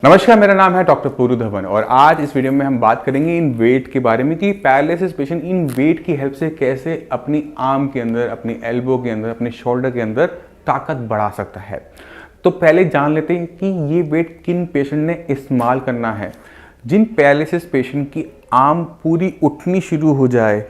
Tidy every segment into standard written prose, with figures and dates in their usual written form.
नमस्कार, मेरा नाम है डॉक्टर पूरू धवन और आज इस वीडियो में हम बात करेंगे इन वेट के बारे में कि पैरालिसिस पेशेंट इन वेट की हेल्प से कैसे अपनी आर्म के अंदर, अपनी एल्बो के अंदर, अपने शोल्डर के अंदर ताकत बढ़ा सकता है। तो पहले जान लेते हैं कि ये वेट किन पेशेंट ने इस्तेमाल करना है। जिन पैरालिसिस पेशेंट की आर्म पूरी उठनी शुरू हो जाए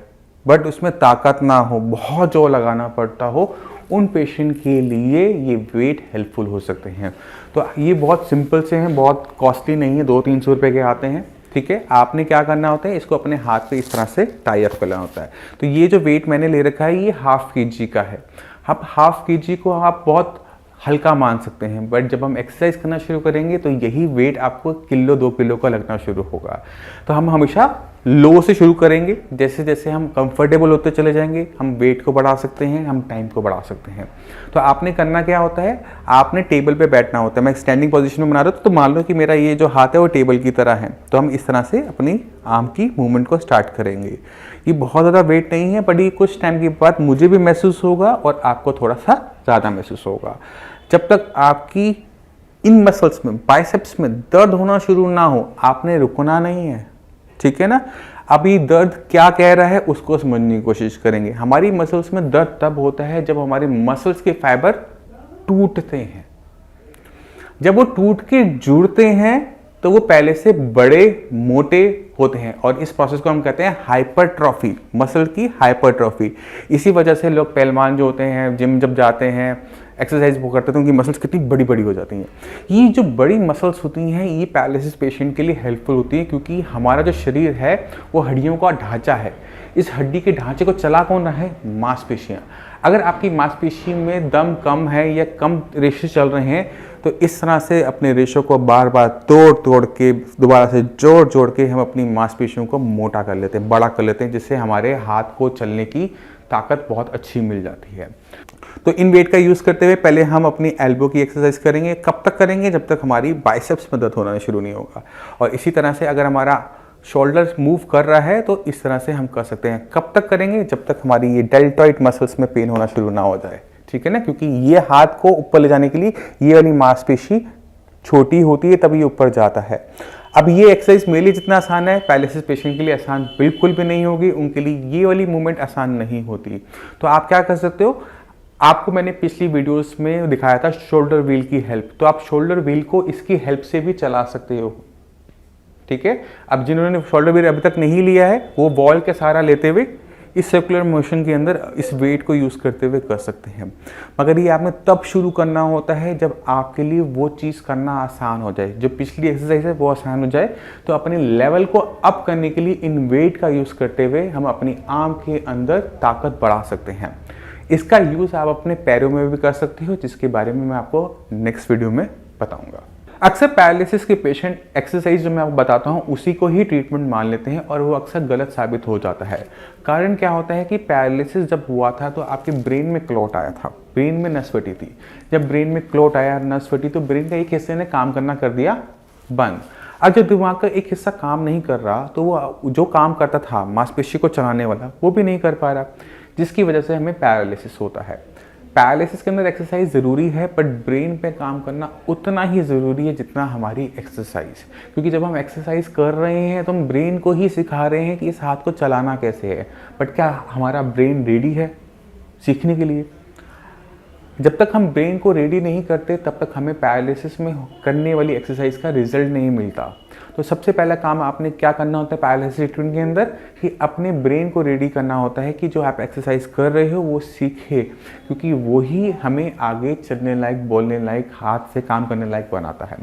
बट उसमें ताकत ना हो, बहुत जोर लगाना पड़ता हो, उन पेशेंट के लिए ये वेट हेल्पफुल हो सकते हैं। तो ये बहुत सिंपल से हैं, बहुत कॉस्टली नहीं है, 200-300 रुपये के आते हैं। ठीक है, आपने क्या करना होता है, इसको अपने हाथ पे इस तरह से टाई अप करना होता है। तो ये जो वेट मैंने ले रखा है ये ½ kg का है। अब ½ kg को आप बहुत हल्का मान सकते हैं, बट जब हम एक्सरसाइज करना शुरू करेंगे तो यही वेट आपको किलो 2 किलो का लगना शुरू होगा। तो हम हमेशा लो से शुरू करेंगे, जैसे जैसे हम कंफर्टेबल होते चले जाएंगे हम वेट को बढ़ा सकते हैं, हम टाइम को बढ़ा सकते हैं। तो आपने करना क्या होता है, आपने टेबल पे बैठना होता है। मैं स्टैंडिंग पोजीशन में बना रहा हूँ तो मान लो कि मेरा ये जो हाथ है वो टेबल की तरह है, तो हम इस तरह से अपनी आर्म की मूवमेंट को स्टार्ट करेंगे। ये बहुत ज़्यादा वेट नहीं है, बट ये कुछ टाइम के बाद मुझे भी महसूस होगा और आपको थोड़ा सा ज़्यादा महसूस होगा। जब तक आपकी इन मसल्स में, बाइसेप्स में दर्द होना शुरू ना हो, आपने रुकना नहीं है। ठीक है ना। अभी दर्द क्या कह रहा है उसको समझने की कोशिश करेंगे। हमारी मसल्स में दर्द तब होता है जब हमारे मसल्स के फाइबर टूटते हैं। जब वो टूट के जुड़ते हैं तो वो पहले से बड़े मोटे होते हैं और इस प्रोसेस को हम कहते हैं हाइपरट्रॉफी, मसल की हाइपरट्रॉफी। इसी वजह से लोग पहलवान जो होते हैं, जिम जब जाते हैं, एक्सरसाइज वो करते हैं तो उनकी मसल्स कितनी बड़ी बड़ी हो जाती हैं। ये जो बड़ी मसल्स होती हैं ये पैरालिसिस पेशेंट के लिए हेल्पफुल होती है, क्योंकि हमारा जो शरीर है वो हड्डियों का ढांचा है। इस हड्डी के ढांचे को चला कौन रहा है, मांसपेशियाँ। अगर आपकी मांसपेशी में दम कम है या कम रेशे चल रहे हैं तो इस तरह से अपने रेशों को बार बार तोड़ तोड़ के, दोबारा से जोड़ जोड़ के हम अपनी मांसपेशियों को मोटा कर लेते हैं, बड़ा कर लेते हैं, जिससे हमारे हाथ को चलने की ताकत बहुत अच्छी मिल जाती है। तो इन वेट का यूज़ करते हुए पहले हम अपनी एल्बो की एक्सरसाइज करेंगे। कब तक करेंगे, जब तक हमारी बाइसेप्स में दर्द होना शुरू नहीं होगा। और इसी तरह से अगर हमारा शोल्डर मूव कर रहा है तो इस तरह से हम कर सकते हैं। कब तक करेंगे, जब तक हमारी ये डेल्टॉइड मसल्स में पेन होना शुरू ना हो जाए। ठीक है ना, क्योंकि ये हाथ को ऊपर ले जाने के लिए ये वाली मांसपेशी छोटी होती है, तब ये ऊपर जाता है। अब ये एक्सरसाइज मेरे लिए जितना आसान है, पैरालिसिस पेशेंट के लिए आसान बिल्कुल भी नहीं होगी। उनके लिए ये वाली मूवमेंट आसान नहीं होती। तो आप क्या कर सकते हो, आपको मैंने पिछली वीडियोस में दिखाया था शोल्डर व्हील की हेल्प, तो आप शोल्डर व्हील को इसकी हेल्प से भी चला सकते हो। ठीक है, अब जिन्होंने शोल्डर व्हील अभी तक नहीं लिया है वो वॉल के सहारा लेते हुए इस सर्कुलर मोशन के अंदर इस वेट को यूज़ करते हुए कर सकते हैं। मगर ये आपने तब शुरू करना होता है जब आपके लिए वो चीज़ करना आसान हो जाए, जो पिछली एक्सरसाइज है वो आसान हो जाए। तो अपने लेवल को अप करने के लिए इन वेट का यूज़ करते हुए हम अपनी आर्म के अंदर ताकत बढ़ा सकते हैं। इसका यूज़ आप अपने पैरों में भी कर सकते हो, जिसके बारे में मैं आपको नेक्स्ट वीडियो में बताऊँगा। अक्सर पैरालिसिस के पेशेंट एक्सरसाइज जो मैं आपको बताता हूँ उसी को ही ट्रीटमेंट मान लेते हैं और वो अक्सर गलत साबित हो जाता है। कारण क्या होता है कि पैरालिसिस जब हुआ था तो आपके ब्रेन में क्लॉट आया था, ब्रेन में नस फटी थी। जब ब्रेन में क्लॉट आया, नस फटी, तो ब्रेन का एक हिस्से ने काम करना कर दिया बंद। अब जब दिमाग का एक हिस्सा काम नहीं कर रहा तो वो जो काम करता था मांसपेशी को चलाने वाला वो भी नहीं कर पा रहा, जिसकी वजह से हमें पैरालिसिस होता है। पैरालिसिस के अंदर एक्सरसाइज ज़रूरी है, बट ब्रेन पे काम करना उतना ही ज़रूरी है जितना हमारी एक्सरसाइज। क्योंकि जब हम एक्सरसाइज कर रहे हैं तो हम ब्रेन को ही सिखा रहे हैं कि इस हाथ को चलाना कैसे है, बट क्या हमारा ब्रेन रेडी है सीखने के लिए? जब तक हम ब्रेन को रेडी नहीं करते तब तक हमें पैरालिसिस में करने वाली एक्सरसाइज का रिजल्ट नहीं मिलता। तो सबसे पहला काम आपने क्या करना होता है पैरालिसिस ट्रीटमेंट के अंदर, कि अपने ब्रेन को रेडी करना होता है कि जो आप एक्सरसाइज कर रहे हो वो सीखे, क्योंकि वही हमें आगे चलने लायक, बोलने लायक, हाथ से काम करने लायक बनाता है।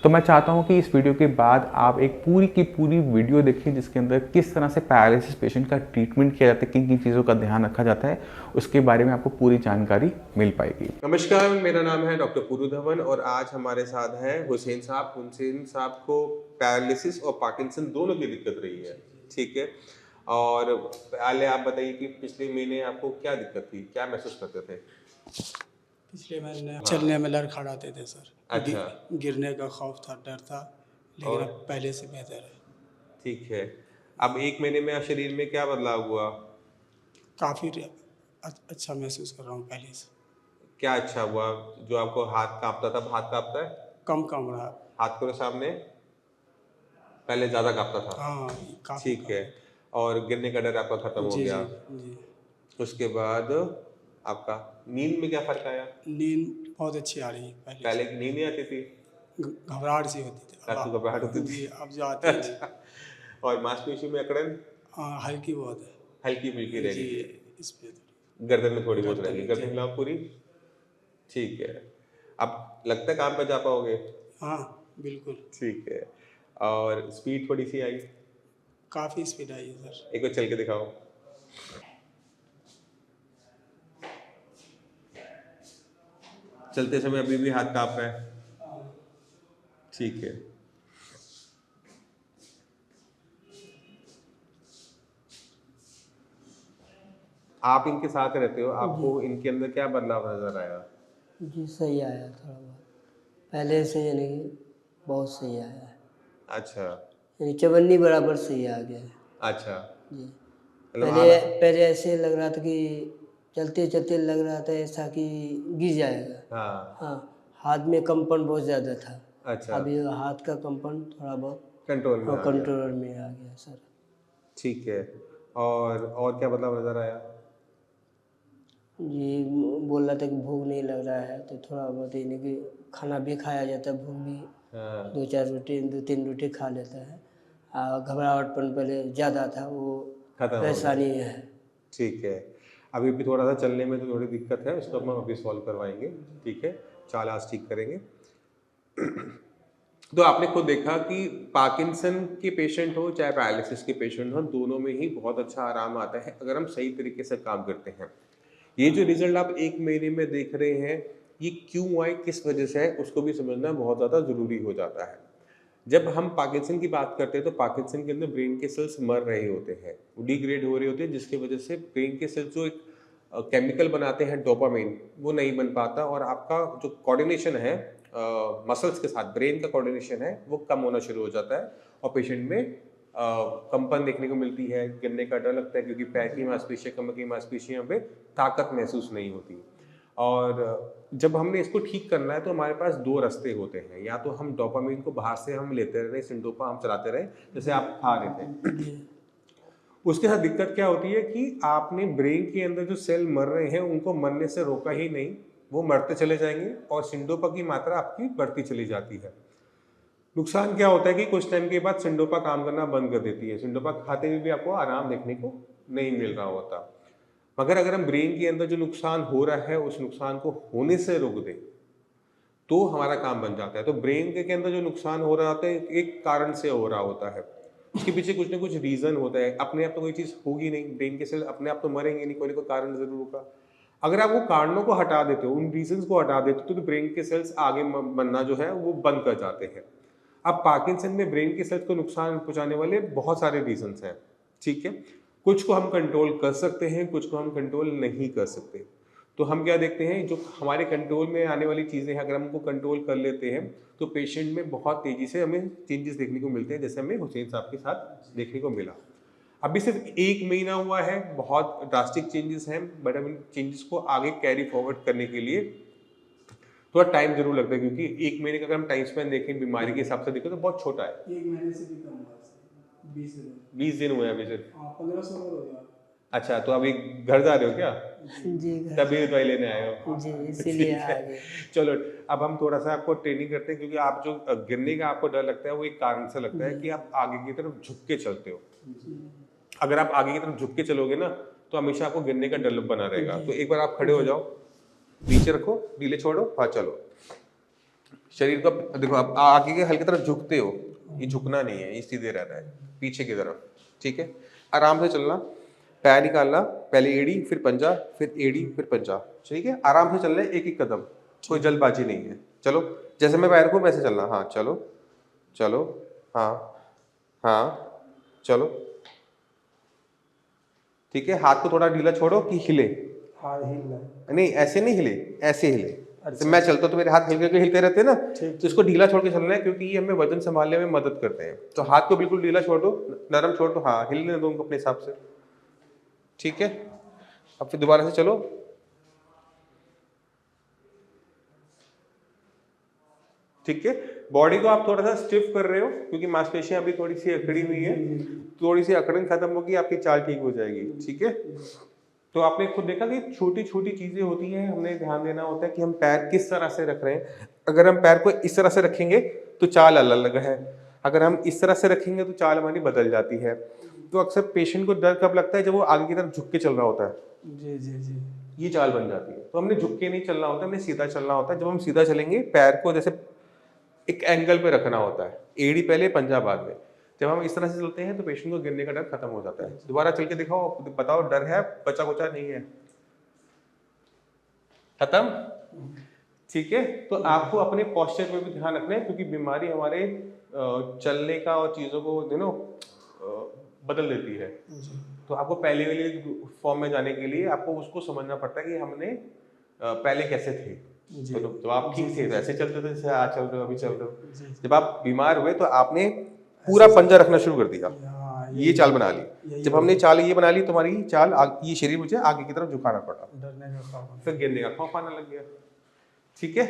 तो मैं चाहता हूँ कि इस वीडियो के बाद आप एक पूरी की पूरी वीडियो देखें जिसके अंदर किस तरह से पैरालिसिस पेशेंट का ट्रीटमेंट किया जाता है, किन किन चीज़ों का ध्यान रखा जाता है, उसके बारे में आपको पूरी जानकारी मिल पाएगी। नमस्कार, मेरा नाम है डॉक्टर पूरू धवन और आज हमारे साथ हैं हुसैन साहब। हुसैन साहब को पैरालिसिस और पार्किंसन दोनों की दिक्कत रही है। ठीक है, और पहले आप बताइए कि पिछले महीने आपको क्या दिक्कत थी, क्या महसूस करते थे? पिछले महीने चलने में लड़खड़ाते थे सर। अच्छा, गिरने का खौफ था, डर था, लेकिन अब और पहले से बेहतर है। ठीक है, अब 1 महीने में शरीर में क्या बदलाव हुआ? काफ़ी अच्छा महसूस कर रहा हूँ पहले से। क्या अच्छा हुआ? जो आपको हाथ काँपता था, अब हाथ काँपता है? कम कम रहा। हाथ करो सामने, पहले ज्यादा कांपता था। हाँ काफ़ी ठीक है, और गिरने का डर आपका खत्म हो जी गया। जी जी। उसके बाद आपका नींद में क्या फर्क आया? नींद बहुत अच्छी आ रही है पहले पहले से। की नींद नहीं आती थी? घबराहट सी होती थी, अब आपको घबराहट होती थी? जी अब जो आती है नहीं। अच्छा, और मांसपेशियों में अकड़न? हाँ हल्की बहुत है। हल्की फुल्की रह जी गई है, इस पे गर्दन में थोड़ी बहुत रह गर्दन गई, में गर्दन जी। हिलाओ पूरी। ठीक है, अब लगता है काम पे जा पाओगे? हाँ बिल्कुल। ठीक है, और स्पीड थोड़ी सी आई? काफ़ी स्पीड आई है सर। एक बार चल के दिखाओ। चलते समय अभी भी हाथ कांप रहा है? ठीक है, आप इनके साथ रहते हो, आपको इनके अंदर क्या बदलाव नजर आया? जी सही आया थोड़ा बहुत, पहले से यानी कि बहुत सही आया है, अच्छा यानी चवन्नी बराबर सही आ गया है अच्छा, जी। मतलब पहले आप, पहले ऐसे लग रहा था कि चलते चलते लग रहा था ऐसा कि गिर जाएगा। हाँ हाँ, हाथ में कंपन बहुत ज़्यादा था। अच्छा, अभी हाथ का कंपन थोड़ा बहुत कंट्रोल में आ गया। कंट्रोल में आ गया सर। ठीक है, और क्या बदलाव नजर आया? जी बोल रहा था कि भूख नहीं लग रहा है, तो थोड़ा बहुत यानी कि खाना भी खाया जाता है, भूख भी हाँ, 2 तीन रोटी खा लेता है। घबराहटपन पहले ज़्यादा था, वो खत्म हो गया। परेशानी है। ठीक है, अभी भी थोड़ा सा चलने में तो थोड़ी दिक्कत है, उसको हम अभी सॉल्व करवाएंगे। ठीक है, चाल आज ठीक करेंगे। तो आपने खुद देखा कि पार्किंसन के पेशेंट हो चाहे पैरालिसिस के पेशेंट हो, दोनों में ही बहुत अच्छा आराम आता है अगर हम सही तरीके से काम करते हैं। ये जो रिजल्ट आप 1 महीने में देख रहे हैं, ये क्यों आए, किस वजह से है, उसको भी समझना बहुत ज़्यादा ज़रूरी हो जाता है। जब हम पार्किंसन की बात करते हैं तो पार्किंसन के अंदर ब्रेन के सेल्स मर रहे होते हैं, वो डिग्रेड हो रहे होते हैं, जिसकी वजह से ब्रेन के सेल्स जो एक केमिकल बनाते हैं डोपामाइन, वो नहीं बन पाता, और आपका जो कोऑर्डिनेशन है मसल्स के साथ, ब्रेन का कोऑर्डिनेशन है, वो कम होना शुरू हो जाता है, और पेशेंट में कंपन देखने को मिलती है, गिरने का डर लगता है, क्योंकि पैर की मांसपेशियां, कमर की मांसपेशियां पे ताकत महसूस नहीं होती। और जब हमने इसको ठीक करना है तो हमारे पास 2 रास्ते होते हैं, या तो हम डोपामाइन को बाहर से हम लेते रहे, सिंडोपा हम चलाते रहे, जैसे आप खा रहे थे। जी उसके साथ दिक्कत क्या होती है कि आपने ब्रेन के अंदर जो सेल मर रहे हैं उनको मरने से रोका ही नहीं, वो मरते चले जाएंगे और सिंडोपा की मात्रा आपकी बढ़ती चली जाती है। नुकसान क्या होता है कि कुछ टाइम के बाद सिंडोपा काम करना बंद कर देती है, सिंडोपा खाते हुए भी आपको आराम देखने को नहीं मिल रहा होता। मगर अगर हम ब्रेन के अंदर जो नुकसान हो रहा है उस नुकसान को होने से रोक दें तो हमारा काम बन जाता है। तो ब्रेन के अंदर जो नुकसान हो रहा होता है एक कारण से हो रहा होता है, उसके पीछे कुछ ना कुछ रीजन होता है, अपने आप तो कोई चीज़ होगी नहीं, ब्रेन के सेल अपने आप तो मरेंगे नहीं, कोई ना कोई कारण जरूर होगा। अगर आप वो कारणों को हटा देते हो, उन रीजंस को हटा देते हो, तो ब्रेन के सेल्स आगे बनना जो है वो बंद कर जाते हैं। अब पार्किंसन में ब्रेन के सेल्स को नुकसान पहुंचाने वाले बहुत सारे रीजंस हैं, ठीक है। कुछ को हम कंट्रोल कर सकते हैं, कुछ को हम कंट्रोल नहीं कर सकते। तो हम क्या देखते हैं, जो हमारे कंट्रोल में आने वाली चीज़ें हैं, अगर हम उनको कंट्रोल कर लेते हैं तो पेशेंट में बहुत तेज़ी से हमें चेंजेस देखने को मिलते हैं, जैसे हमें हुसैन साहब के साथ देखने को मिला। अभी सिर्फ 1 महीना हुआ है, बहुत ड्रास्टिक चेंजेस हैं, बट हम इन चेंजेस को आगे कैरी फॉरवर्ड करने के लिए थोड़ा टाइम जरूर लगता है, क्योंकि 1 महीने का अगर हम टाइम स्पेन देखें बीमारी के हिसाब से देखें तो बहुत छोटा है। 1 महीने से भी कम हुआ है, 20 दिन। 20 दिन हुए अभी सिर्फ। हाँ 1500 हो गया। अच्छा, तो अभी घर जा रहे हो क्या? जी घर तभी दवाई लेने आए हो? जी इसीलिए ठीक आ है, गए। चलो अब हम थोड़ा सा आपको ट्रेनिंग करते हैं, क्योंकि आप जो गिरने का आपको डर लगता है वो एक कारण से लगता है कि आप आगे की तरफ झुक के चलते हो। अगर आप आगे की तरफ झुक के चलोगे ना तो हमेशा आपको गिरने का डर बना रहेगा। तो एक बार आप खड़े हो जाओ, नीचे रखो, ढीले छोड़ो, हाँ चलो, शरीर का देखो, आप आगे के हल्की तरफ झुकते हो, ये झुकना नहीं है, ये सीधे रहना है पीछे की तरफ। ठीक है, आराम से चलना, पैर निकालना, पहले एड़ी फिर पंजा, फिर एड़ी फिर पंजा। ठीक है, आराम से चलना है, एक एक कदम, कोई जल्दबाजी नहीं है। चलो, जैसे मैं पैर को वैसे चलना, हाँ चलो चलो, हाँ हाँ चलो। ठीक है, हाथ को थोड़ा ढीला छोड़ो कि हिले, हाँ हिल रहा है। नहीं ऐसे नहीं हिले, ऐसे हिले। अच्छा। तो मैं चलता तो मेरे हाथ हिल के हिलते रहते हैं ना, ठीक। तो इसको ढीला छोड़ के चलना है, क्योंकि ये हमें वजन संभालने में मदद करते हैं। तो हाथ को बिल्कुल ढीला छोड़ दो, नरम छोड़ दो, हाँ हिलने दो उनको अपने हिसाब से। ठीक है, अब फिर दोबारा से चलो। ठीक है। बॉडी को आप थोड़ा सा स्टिफ कर रहे हो क्योंकि मांसपेशियां अभी थोड़ी सी अकड़ी हुई है, थोड़ी सी अकड़न खत्म होगी, आपकी चाल ठीक हो जाएगी। ठीक है, तो आपने खुद देखा कि छोटी छोटी चीजें होती हैं, हमने ध्यान देना होता है कि हम पैर किस तरह से रख रहे हैं। अगर हम पैर को इस तरह से रखेंगे तो चाल अलग अलग है, अगर हम इस तरह से रखेंगे तो चाल हमारी बदल जाती है। तो अक्सर पेशेंट को दर्द कब लगता है, जब वो आगे की तरफ झुक के चल रहा होता है, जी जी जी। ये चाल बन जाती है। तो हमने झुक के नहीं चलना होता, हमने सीधा चलना होता है। जब हम सीधा चलेंगे, पैर को जैसे एक एंगल पे रखना होता है, एड़ी पहले पंजा बाद में। जब हम इस तरह से चलते हैं तो पेशेंट को गिरने का डर खत्म हो जाता है। दोबारा चल के दिखाओ, बताओ डर है, बचा कुचा नहीं है, खत्म। ठीक है, तो आपको अपने पोस्चर पे भी ध्यान रखना है क्योंकि बीमारी हमारे चलने का और चीजों को बदल देती है। तो आपको पहले वाले फॉर्म में जाने के लिए आपको उसको समझना पड़ता है कि हमने पहले कैसे थे। तो आप ठीक थे तो ऐसे चलते थे जैसे आज चल रहे हो, अभी चल रहे हो। जब आप बीमार हुए तो आपने पूरा पंजा रखना शुरू कर दिया, ये चाल बना ली। जब हमने चाल ये बना ली, तुम्हारी चाल ये शरीर मुझे आगे की तरफ झुकाना पड़ा, डरने का खौफ। फिर गिरने का खौफ आने लग गया। ठीक है,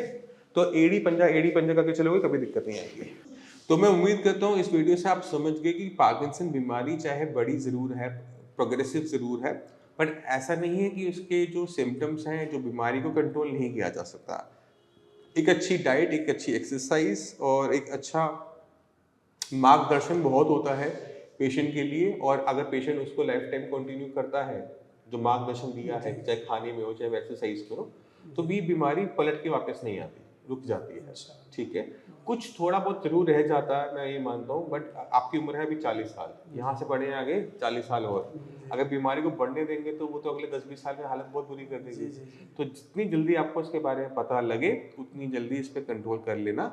तो एड़ी पंजा करके चलोगे कभी दिक्कत नहीं आएगी। तो मैं उम्मीद करता हूँ इस वीडियो से आप समझ गए कि पार्किंसन बीमारी चाहे बड़ी जरूर है, प्रोग्रेसिव जरूर है, बट ऐसा नहीं है कि उसके जो सिम्टम्स हैं, जो बीमारी को कंट्रोल नहीं किया जा सकता। एक अच्छी डाइट, एक अच्छी एक्सरसाइज और एक अच्छा मार्गदर्शन बहुत होता है पेशेंट के लिए। और अगर पेशेंट उसको लाइफ टाइम कंटिन्यू करता है, जो मार्गदर्शन दिया है, चाहे खाने में हो चाहे एक्सरसाइज में हो, तो भी बीमारी पलट के वापस नहीं आती, रुक जाती है। ठीक है, कुछ थोड़ा बहुत जरूर रह जाता है, मैं ये मानता हूँ, बट आपकी उम्र है अभी 40 साल, यहाँ से बढ़े आगे 40 साल और अगर बीमारी को बढ़ने देंगे तो वो तो अगले 10-20 साल में हालत बहुत बुरी कर देगी। तो जितनी जल्दी आपको इसके बारे में पता लगे उतनी जल्दी इस पर कंट्रोल कर लेना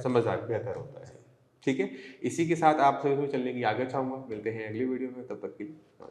समझदार बेहतर होता है। ठीक है, इसी के साथ आप सभी चलने की आगे चाहूँगा। मिलते हैं अगली वीडियो में, तब तक के लिए।